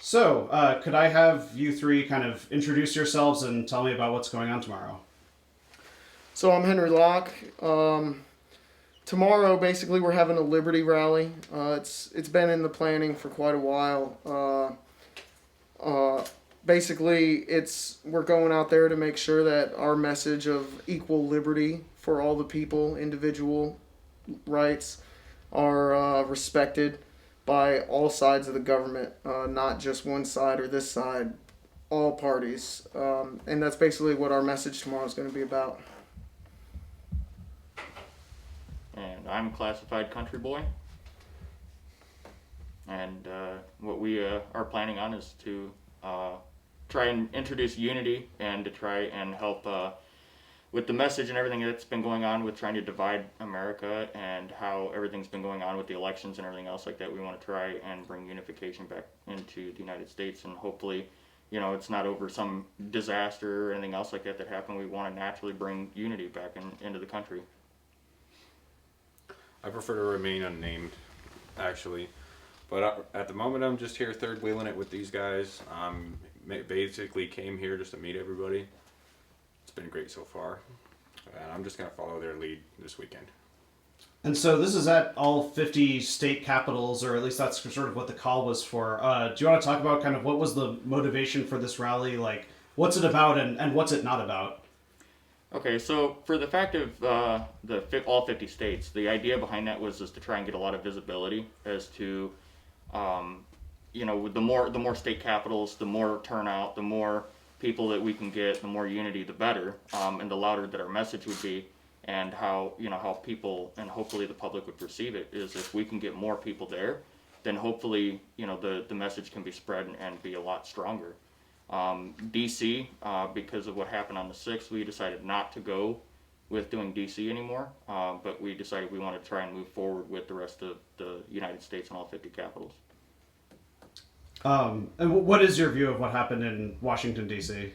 So, could I have you three kind of introduce yourselves and tell me about what's going on tomorrow? So I'm Henry Locke. Tomorrow, basically, we're having a Liberty rally. It's been in the planning for quite a while. Basically, it's we're going out there to make sure that our message of equal liberty for all the people, individual rights, are respected by all sides of the government, not just one side or this side, all parties. And that's basically what our message tomorrow is going to be about. And I'm a classified country boy. And what we are planning on is to try and introduce unity and to try and help with the message and everything that's been going on with trying to divide America and how everything's been going on with the elections and everything else like that. We want to try and bring unification back into the United States, and hopefully, it's not over some disaster or anything else like that happened. We want to naturally bring unity back into the country. I prefer to remain unnamed, actually. But at the moment, I'm just here third wheeling it with these guys. Basically came here just to meet everybody. It's been great so far. And I'm just going to follow their lead this weekend. And so this is at all 50 state capitals, or at least that's sort of what the call was for. Do you want to talk about kind of what was the motivation for this rally? Like, what's it about and what's it not about? Okay, so for the fact of all 50 states, the idea behind that was just to try and get a lot of visibility as to, the more state capitals, the more turnout, the more people that we can get, the more unity, the better, and the louder that our message would be, and how people and hopefully the public would perceive it is if we can get more people there, then hopefully the message can be spread and be a lot stronger. DC, because of what happened on the 6th, we decided not to go with doing DC anymore, but we decided we wanted to try and move forward with the rest of the United States and all 50 capitals. And what is your view of what happened in Washington, D.C.?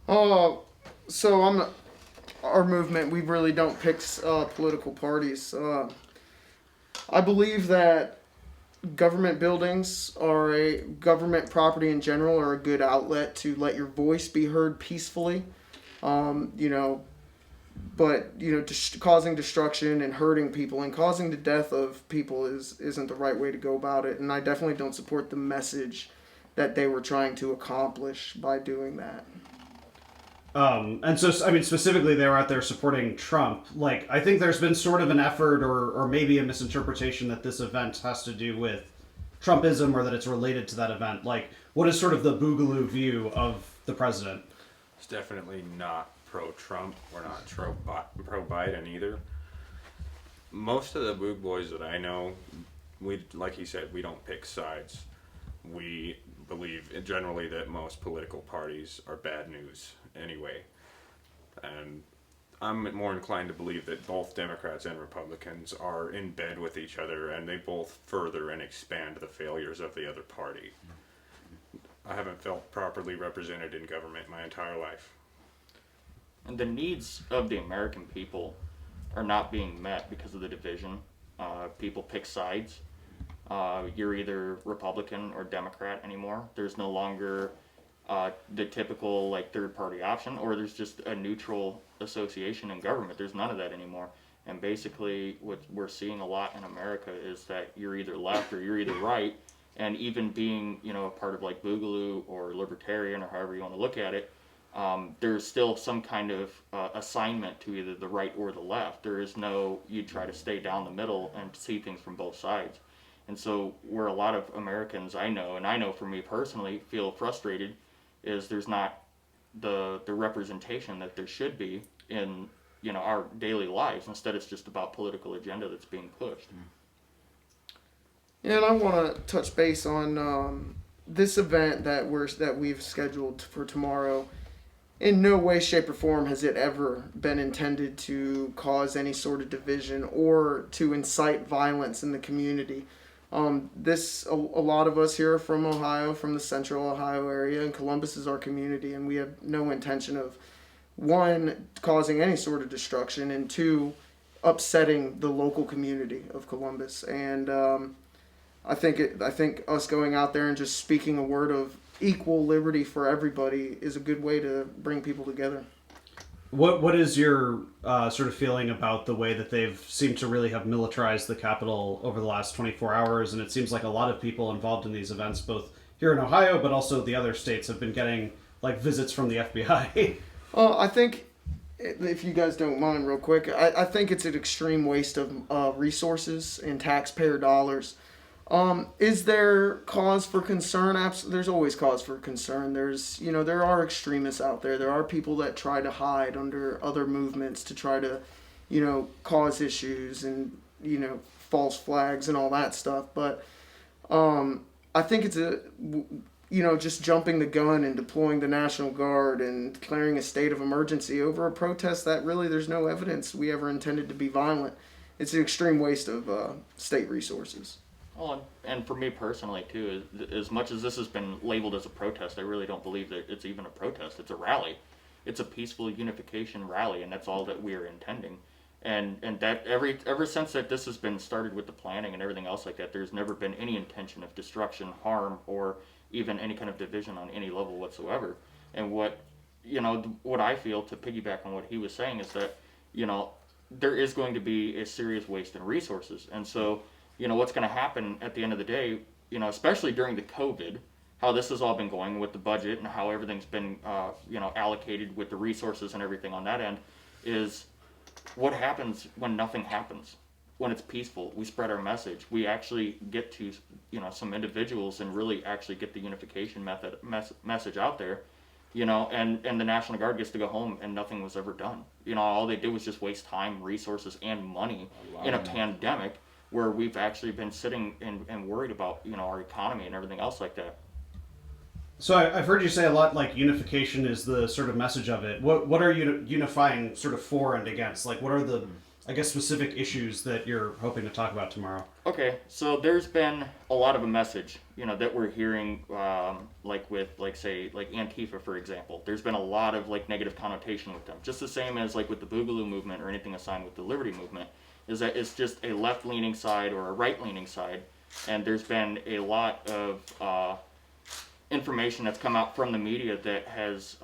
So our movement, we really don't pick political parties. I believe that government buildings or a government property in general are a good outlet to let your voice be heard peacefully. But causing destruction and hurting people and causing the death of people isn't the right way to go about it. And I definitely don't support the message that they were trying to accomplish by doing that. And so, I mean, specifically, they were out there supporting Trump. Like, I think there's been sort of an effort or maybe a misinterpretation that this event has to do with Trumpism or that it's related to that event. Like, what is sort of the Boogaloo view of the president? It's definitely not pro-Trump. We're not pro-Biden either. Most of the Boog boys that I know, like he said, we don't pick sides. We believe generally that most political parties are bad news anyway. And I'm more inclined to believe that both Democrats and Republicans are in bed with each other and they both further and expand the failures of the other party. I haven't felt properly represented in government my entire life. And the needs of the American people are not being met because of the division. People pick sides. You're either Republican or Democrat anymore. There's no longer the typical third party option, or there's just a neutral association in government. There's none of that anymore. And basically what we're seeing a lot in America is that you're either left or you're either right. And even being a part of Boogaloo or libertarian or however you want to look at it, there's still some kind of assignment to either the right or the left. There is no, you try to stay down the middle and see things from both sides. And so where a lot of Americans I know, and I know for me personally, feel frustrated is there's not the representation that there should be in our daily lives. Instead, it's just about political agenda that's being pushed. Yeah, and I want to touch base on this event that we've scheduled for tomorrow. In no way, shape, or form has it ever been intended to cause any sort of division or to incite violence in the community. A lot of us here are from Ohio, from the central Ohio area, and Columbus is our community, and we have no intention of, one, causing any sort of destruction, and two, upsetting the local community of Columbus. And I think us going out there and just speaking a word of equal liberty for everybody is a good way to bring people together. What is your sort of feeling about the way that they've seemed to really have militarized the Capitol over the last 24 hours? And it seems like a lot of people involved in these events, both here in Ohio, but also the other states, have been getting like visits from the FBI. I think, if you guys don't mind, real quick, I think it's an extreme waste of resources and taxpayer dollars. Is there cause for concern? There's always cause for concern. There are extremists out there. There are people that try to hide under other movements to try to, cause issues and, false flags and all that stuff. But I think it's just jumping the gun and deploying the National Guard and declaring a state of emergency over a protest that really there's no evidence we ever intended to be violent. It's an extreme waste of state resources. Well, and for me personally too, as much as this has been labeled as a protest, I really don't believe that it's even a protest. It's a rally. It's a peaceful unification rally, and that's all that we are intending. And that ever since that this has been started with the planning and everything else like that, there's never been any intention of destruction, harm, or even any kind of division on any level whatsoever. And what I feel, to piggyback on what he was saying, is that there is going to be a serious waste in resources, and so. What's going to happen at the end of the day, especially during the COVID, how this has all been going with the budget and how everything's been, allocated with the resources and everything on that end, is what happens when nothing happens, when it's peaceful. We spread our message. We actually get to, some individuals and really actually get the unification message out there, and the National Guard gets to go home and nothing was ever done. All they did was just waste time, resources, and money in a pandemic, where we've actually been sitting and worried about, our economy and everything else like that. So I've heard you say a lot, like unification is the sort of message of it. What are you unifying sort of for and against? Like, what are the, I guess, specific issues that you're hoping to talk about tomorrow? Okay, so there's been a lot of a message, that we're hearing, like with, say, Antifa, for example. There's been a lot of, negative connotation with them. Just the same as, with the Boogaloo movement or anything assigned with the Liberty movement. Is that it's just a left-leaning side or a right-leaning side, and there's been a lot of information that's come out from the media that has,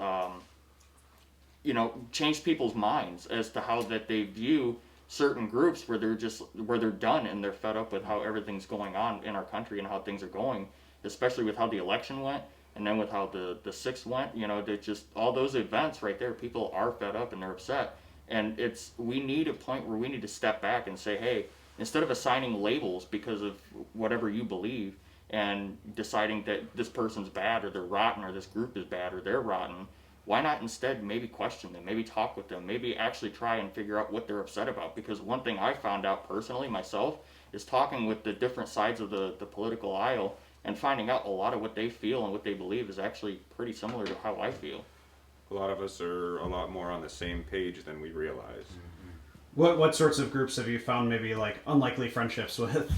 changed people's minds as to how that they view certain groups where they're done and they're fed up with how everything's going on in our country and how things are going, especially with how the election went and then with how the 6th went. They just all those events right there, people are fed up and they're upset. And we need a point where we need to step back and say, hey, instead of assigning labels because of whatever you believe and deciding that this person's bad or they're rotten or this group is bad or they're rotten, why not instead maybe question them, maybe talk with them, maybe actually try and figure out what they're upset about? Because one thing I found out personally myself is talking with the different sides of the political aisle and finding out a lot of what they feel and what they believe is actually pretty similar to how I feel. A lot of us are a lot more on the same page than we realize. What sorts of groups have you found maybe unlikely friendships with?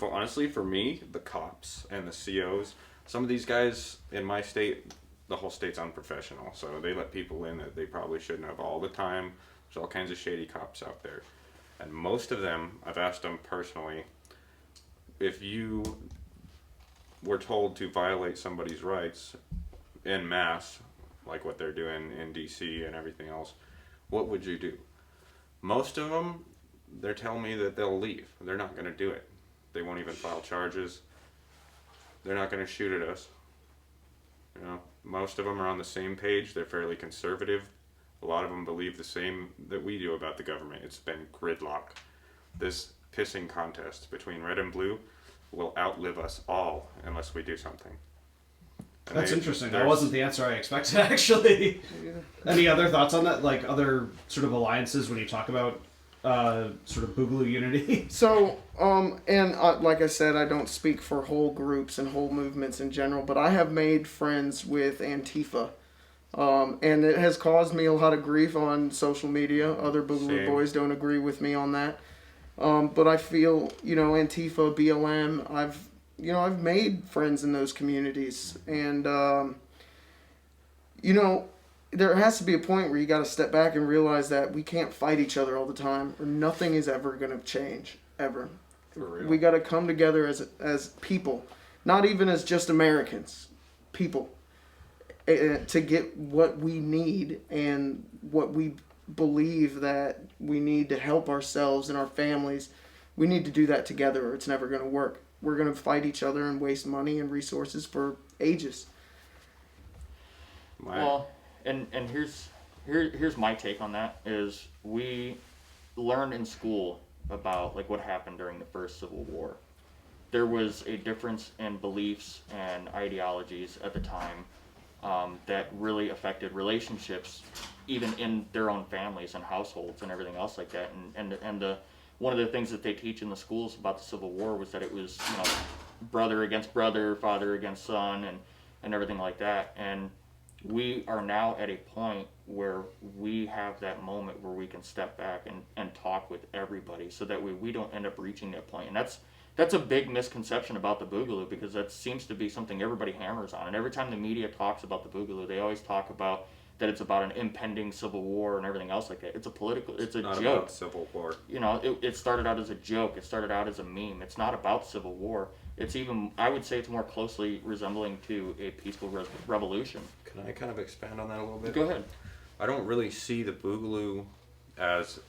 Honestly, for me, the cops and the COs, some of these guys in my state, the whole state's unprofessional, so they let people in that they probably shouldn't have all the time. There's all kinds of shady cops out there. And most of them, I've asked them personally, if you were told to violate somebody's rights en masse, like what they're doing in DC and everything else, what would you do? Most of them, they're telling me that they'll leave. They're not going to do it. They won't even file charges. They're not going to shoot at us. Most of them are on the same page. They're fairly conservative. A lot of them believe the same that we do about the government. It's been gridlock. This pissing contest between red and blue will outlive us all unless we do something. That's interesting. That wasn't the answer I expected, actually. Any other thoughts on that? Like other sort of alliances when you talk about sort of Boogaloo unity? So, like I said, I don't speak for whole groups and whole movements in general, but I have made friends with Antifa. And it has caused me a lot of grief on social media. Other Boogaloo boys don't agree with me on that. But I feel, Antifa, BLM, I've made friends in those communities, and there has to be a point where you got to step back and realize that we can't fight each other all the time, or nothing is ever going to change, ever. For real. We got to come together as people, not even as just Americans, people, to get what we need and what we believe that we need to help ourselves and our families. We need to do that together, or it's never going to work. We're going to fight each other and waste money and resources for ages. Well, and here's my take on that is we learned in school about like what happened during the first Civil War. There was a difference in beliefs and ideologies at the time that really affected relationships, even in their own families and households and everything else like that. And the one of the things that they teach in the schools about the Civil War was that it was, you know, brother against brother, father against son, and everything like that. And we are now at a point where we have that moment where we can step back and talk with everybody so that we don't end up reaching that point. And that's a big misconception about the Boogaloo, because that seems to be something everybody hammers on. And every time the media talks about the Boogaloo, they always talk about that it's about an impending civil war and everything else like that. It's a Not joke. about Civil War. You know, it started out as a joke. It started out as a meme. It's not about civil war. It's even, I would say it's more closely resembling to a peaceful revolution. Can I kind of expand on that a little bit? Go ahead. I don't really see the Boogaloo as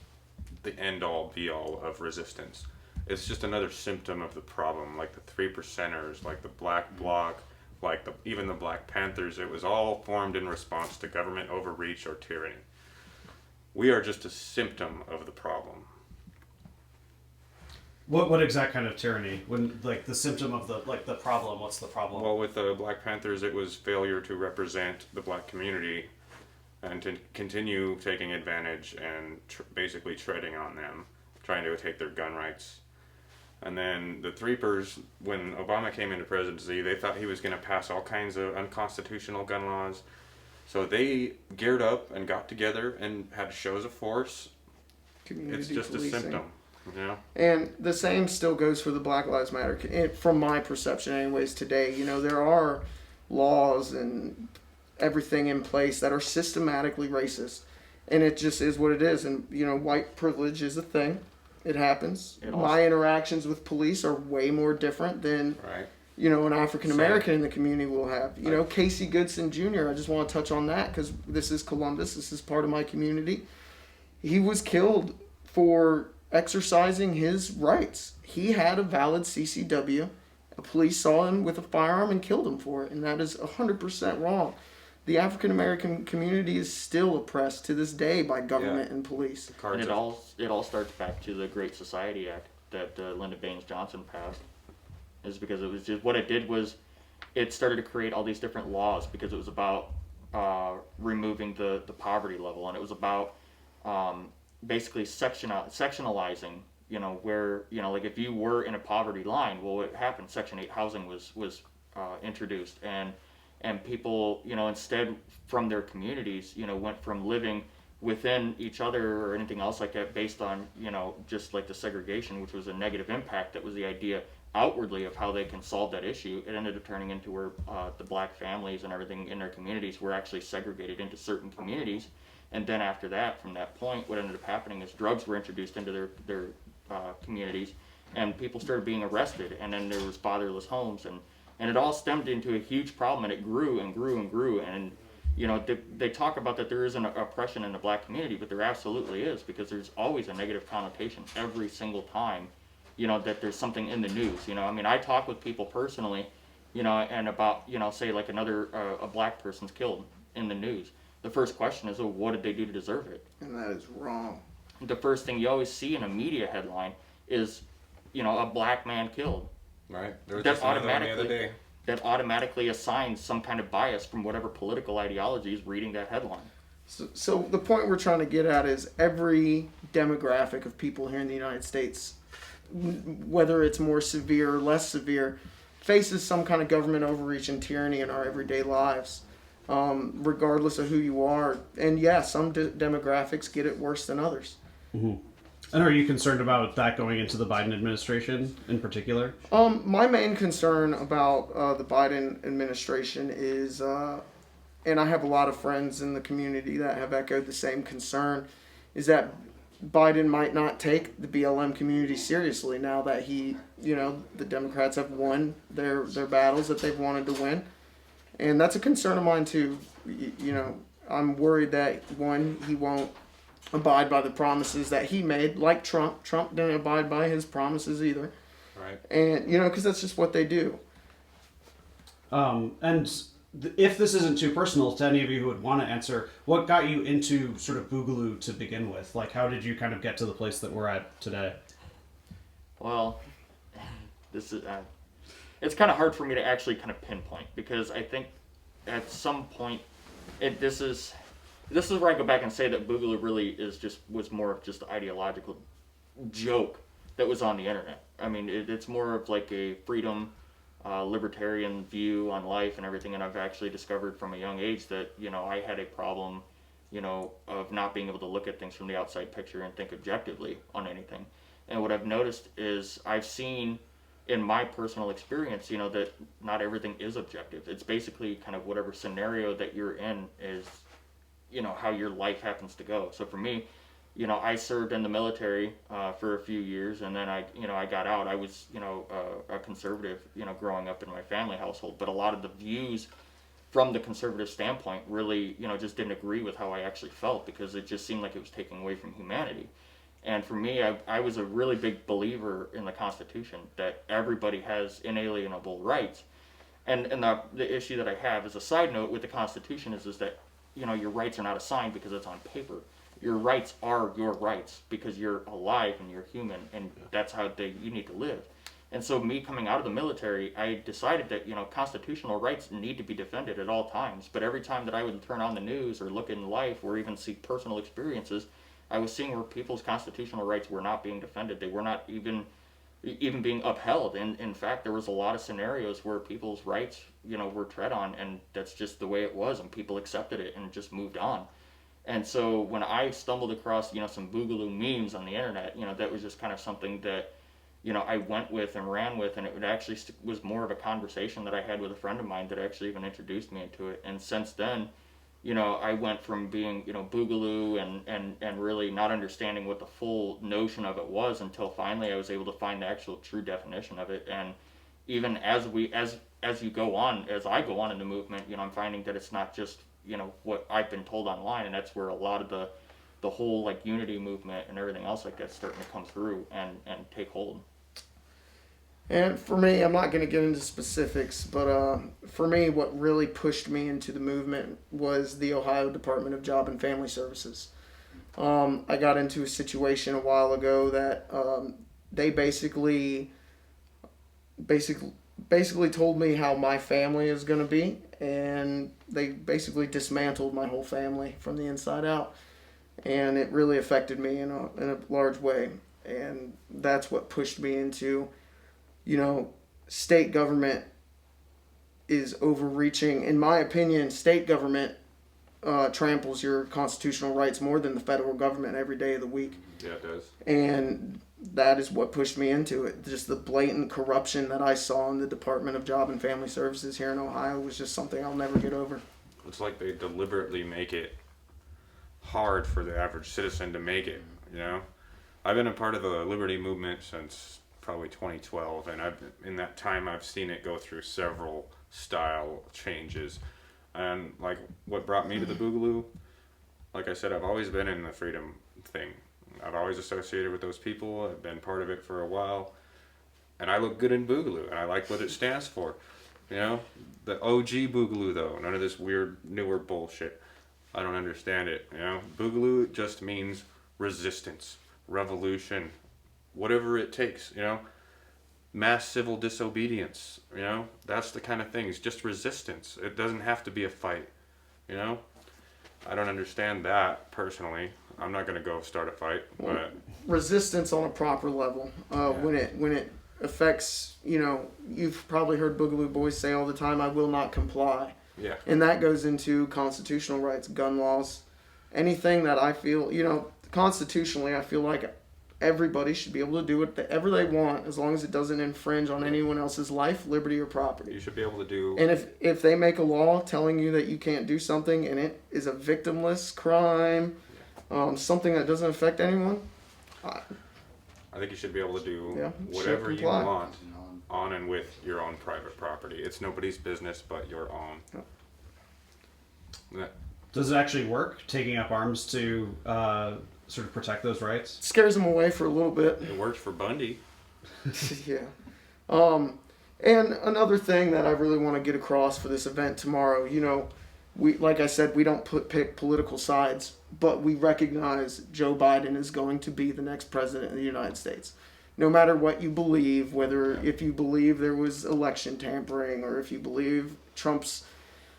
the end-all, be-all of resistance. It's just another symptom of the problem, like the 3%ers, like the Black Bloc, like even the Black Panthers. It was all formed in response to government overreach or tyranny. We are just a symptom of the problem. What exact kind of tyranny? When like the symptom of the problem? What's the problem? Well, with the Black Panthers, it was failure to represent the black community and to continue taking advantage and basically treading on them, trying to take their gun rights. And then the Threepers, when Obama came into presidency, they thought he was going to pass all kinds of unconstitutional gun laws. So they geared up and got together and had shows of force. Community It's just policing. a symptom, you know? And the same still goes for the Black Lives Matter. From my perception, anyways, today, you know, there are laws and everything in place that are systematically racist. And it just is what it is. And, you know, white privilege is a thing. It happens. My interactions with police are way more different than, Right. you know, an African American in the community will have. You know, Casey Goodson Jr., I just want to touch on that because this is Columbus. This is part of my community. He was killed for exercising his rights. He had a valid CCW. The police saw him with a firearm and killed him for it, and that is 100% wrong. The African American community is still oppressed to this day by government and police. And it all starts back to the Great Society Act that Lyndon Baines Johnson passed. Is because it was just what it did was it started to create all these different laws because it was about removing the poverty level, and it was about basically sectionalizing. You know, where, you know, like if you were in a poverty line, well, what happened? Section 8 housing was introduced, and people, you know, instead from their communities, you know, went from living within each other or anything else like that based on, you know, just like the segregation, which was a negative impact. That was the idea outwardly of how they can solve that issue. It ended up turning into where the black families and everything in their communities were actually segregated into certain communities. And then after that, from that point, what ended up happening is drugs were introduced into their communities, and people started being arrested, and then there was fatherless homes, and it all stemmed into a huge problem, and it grew and grew and grew. And you know, they talk about that there is an oppression in the black community, but there absolutely is, because there's always a negative connotation every single time, you know, that there's something in the news. You know, I mean, I talk with people personally, you know, and about, you know, say like a black person's killed in the news. The first question is, well, what did they do to deserve it? And that is wrong. The first thing you always see in a media headline is, you know, a black man killed. Right. There was That just another one the other day. That automatically assigns some kind of bias from whatever political ideology is reading that headline. So the point we're trying to get at is every demographic of people here in the United States, whether it's more severe or less severe, faces some kind of government overreach and tyranny in our everyday lives, regardless of who you are. And yeah, some demographics get it worse than others. Mm-hmm. And are you concerned about that going into the Biden administration in particular? My main concern about the Biden administration is, and I have a lot of friends in the community that have echoed the same concern, is that Biden might not take the BLM community seriously now that the Democrats have won their battles that they've wanted to win. And that's a concern of mine too. I'm worried that one, he won't abide by the promises that he made, like Trump. Trump didn't abide by his promises either. Right. And, because that's just what they do. If this isn't too personal to any of you who would want to answer, what got you into sort of Boogaloo to begin with? Like, how did you kind of get to the place that we're at today? Well, this is it's kind of hard for me to actually kind of pinpoint, because I think at some point this is where I go back and say that Boogaloo really was more of just an ideological joke that was on the internet. I mean, it's more of like a freedom, libertarian view on life and everything, and I've actually discovered from a young age that I had a problem of not being able to look at things from the outside picture and think objectively on anything. And what I've noticed is I've seen in my personal experience that not everything is objective. It's basically kind of whatever scenario that you're in is how your life happens to go. So for me, I served in the military for a few years, and then I got out. I was a conservative growing up in my family household, but a lot of the views from the conservative standpoint really just didn't agree with how I actually felt, because it just seemed like it was taking away from humanity. And for me, I was a really big believer in the Constitution, that everybody has inalienable rights. And the issue that I have as a side note with the Constitution is that your rights are not assigned because it's on paper. Your rights are your rights because you're alive and you're human, and that's how you need to live. And so me coming out of the military, I decided that constitutional rights need to be defended at all times. But every time that I would turn on the news or look in life or even see personal experiences, I was seeing where people's constitutional rights were not being defended. They were not even being upheld. And in fact, there was a lot of scenarios where people's rights, were tread on, and that's just the way it was, and people accepted it and just moved on. And so when I stumbled across, some Boogaloo memes on the internet, that was just kind of something that, I went with and ran with, and it actually was more of a conversation that I had with a friend of mine that actually even introduced me into it. And since then, I went from being, Boogaloo and really not understanding what the full notion of it was until finally I was able to find the actual true definition of it. And even as I go on in the movement, I'm finding that it's not just, what I've been told online, and that's where a lot of the whole like unity movement and everything else like that's starting to come through and take hold. And for me, I'm not going to get into specifics, but for me, what really pushed me into the movement was the Ohio Department of Job and Family Services. I got into a situation a while ago that they basically told me how my family is going to be, and they basically dismantled my whole family from the inside out, and it really affected me in a large way. And that's what pushed me into, state government is overreaching. In my opinion, state government tramples your constitutional rights more than the federal government every day of the week. Yeah, it does. And that is what pushed me into it. Just the blatant corruption that I saw in the Department of Job and Family Services here in Ohio was just something I'll never get over. It's like they deliberately make it hard for the average citizen to make it, I've been a part of the Liberty movement since probably 2012, and in that time I've seen it go through several style changes. And like what brought me to the Boogaloo, like I said, I've always been in the freedom thing. I've always associated with those people. I've been part of it for a while, and I look good in Boogaloo, and I like what it stands for. The OG Boogaloo though, none of this weird newer bullshit. I don't understand it. Boogaloo just means resistance, revolution, whatever it takes. Mass civil disobedience. That's the kind of thing. It's just resistance. It doesn't have to be a fight. I don't understand that personally. I'm not going to go start a fight, but resistance on a proper level. When it affects, you've probably heard Boogaloo boys say all the time, "I will not comply." Yeah. And that goes into constitutional rights, gun laws, anything that I feel, constitutionally, I feel like everybody should be able to do whatever they want as long as it doesn't infringe on anyone else's life, liberty, or property. You should be able to do. And if they make a law telling you that you can't do something and it is a victimless crime, something that doesn't affect anyone, I think you should be able to do Yeah, whatever should you comply. want on and with your own private property. It's nobody's business but your own. That- Does it actually work, taking up arms to sort of protect those rights? Scares them away for a little bit. It worked for Bundy. Yeah. And another thing that I really want to get across for this event tomorrow, we, like I said, we don't pick political sides, but we recognize Joe Biden is going to be the next president of the United States. No matter what you believe, whether if you believe there was election tampering or if you believe Trump's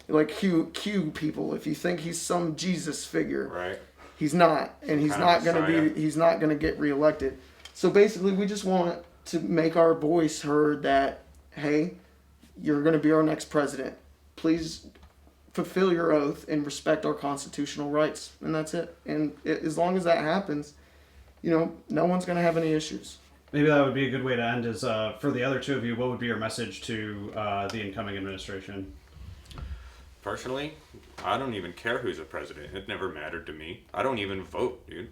like Q people, if you think he's some Jesus figure, Right. he's not, and he's Kind of not going to Messiah. be. He's not going to get reelected. So basically, we just want to make our voice heard that, hey, you're going to be our next president. Please fulfill your oath and respect our constitutional rights, and that's it. And as long as that happens, no one's going to have any issues. Maybe that would be a good way to end. Is for the other two of you, what would be your message to the incoming administration? Personally, I don't even care who's a president. It never mattered to me. I don't even vote, dude.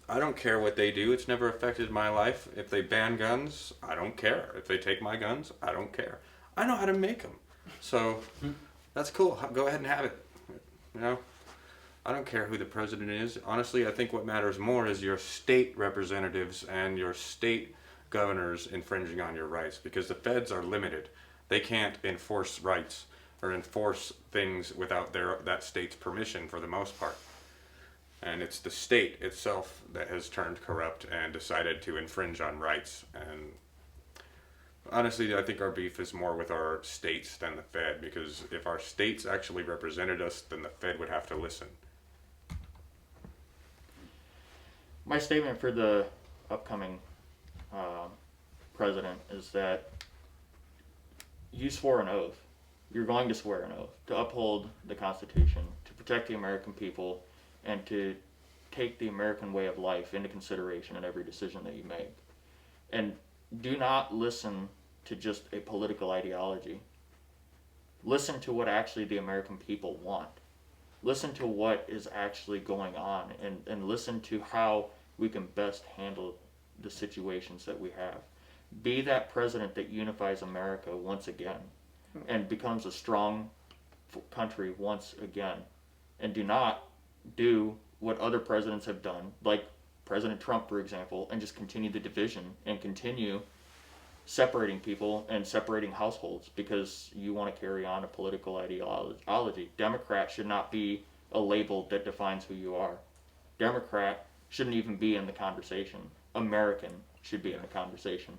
I don't care what they do. It's never affected my life. If they ban guns, I don't care. If they take my guns, I don't care. I know how to make them. So that's cool. Go ahead and have it. I don't care who the president is. Honestly, I think what matters more is your state representatives and your state governors infringing on your rights, because the feds are limited. They can't enforce rights or enforce things without that state's permission for the most part. And it's the state itself that has turned corrupt and decided to infringe on rights. And honestly, I think our beef is more with our states than the Fed, because if our states actually represented us, then the Fed would have to listen. My statement for the upcoming president is that you swore an oath. You're going to swear an oath to uphold the Constitution, to protect the American people, and to take the American way of life into consideration in every decision that you make. And do not listen to just a political ideology. Listen to what actually the American people want. Listen to what is actually going on, and listen to how we can best handle the situations that we have. Be that president that unifies America once again and becomes a strong country once again. And do not do what other presidents have done, like President Trump, for example, and just continue the division and continue separating people and separating households because you want to carry on a political ideology. Democrat should not be a label that defines who you are. Democrat shouldn't even be in the conversation. American should be in the conversation.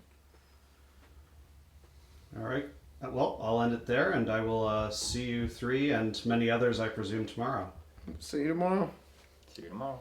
All right. Well, I'll end it there, and I will see you three and many others, I presume, tomorrow. See you tomorrow. See you tomorrow.